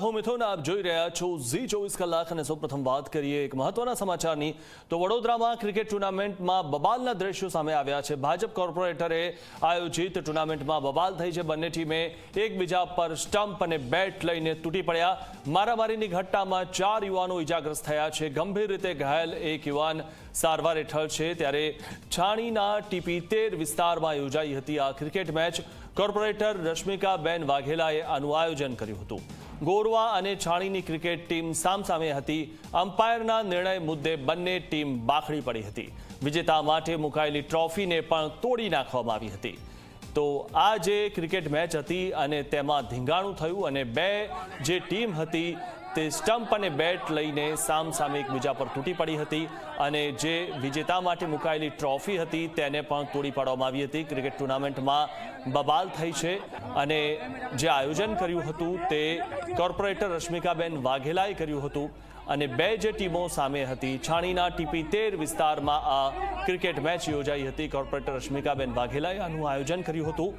હું મિથુન, આપ જોઈ રહ્યા છો ઝી 24 કલાક અને સૌપ્રથમ વાત કરીએ એક મહત્વના સમાચારની તો વડોદરામાં ક્રિકેટ ટુર્નામેન્ટમાં બબાલના દ્રશ્યો સામે આવ્યા છે। ભાજપ કોર્પોરેટરે આયોજિત ટુર્નામેન્ટમાં બબાલ થઈ છે। બંને ટીમે એકબીજા પર સ્ટમ્પ અને બેટ લઈને તૂટી પડ્યા। મારામારીની ઘટનામાં 4 યુવાનો ઇજાગ્રસ્ત થયા છે। ગંભીર રીતે ઘાયલ એક યુવાન સારવાર હેઠળ છે। ત્યારે છાણીના ટીપી 13 વિસ્તારમાં યોજાઈ હતી આ ક્રિકેટ મેચ। કોર્પોરેટર રશ્મિકાબેન વાઘેલાએ આનું આયોજન કર્યું હતું। ગોરવા અને છાણીની ક્રિકેટ ટીમ સામસામે હતી। અમ્પાયરના નિર્ણય મુદ્દે બંને ટીમ બાખડી પડી હતી। વિજેતા માટે મુકાયેલી ટ્રોફીને પણ તોડી નાખવામાં આવી હતી। તો આ જે ક્રિકેટ મેચ હતી અને તેમાં ધીંગાણું થયું અને બે જે ટીમ હતી તે સ્ટમ્પ અને બેટ લઈને સામસામે એકબીજા પર તૂટી પડી હતી અને જે વિજેતા માટે મુકાયેલી ટ્રોફી હતી તેને પણ તોડી પાડવામાં આવી હતી। ક્રિકેટ ટુર્નામેન્ટમાં બબાલ થઈ છે અને જે આયોજન કર્યું હતું તે કોર્પોરેટર રશ્મિકાબેન વાઘેલાએ કર્યું હતું અને બે જે ટીમો સામે હતી છાણીના ટીપી 13 વિસ્તારમાં આ ક્રિકેટ મેચ યોજાઈ હતી। કોર્પોરેટર રશ્મિકાબેન વાઘેલાએ આનું આયોજન કર્યું હતું।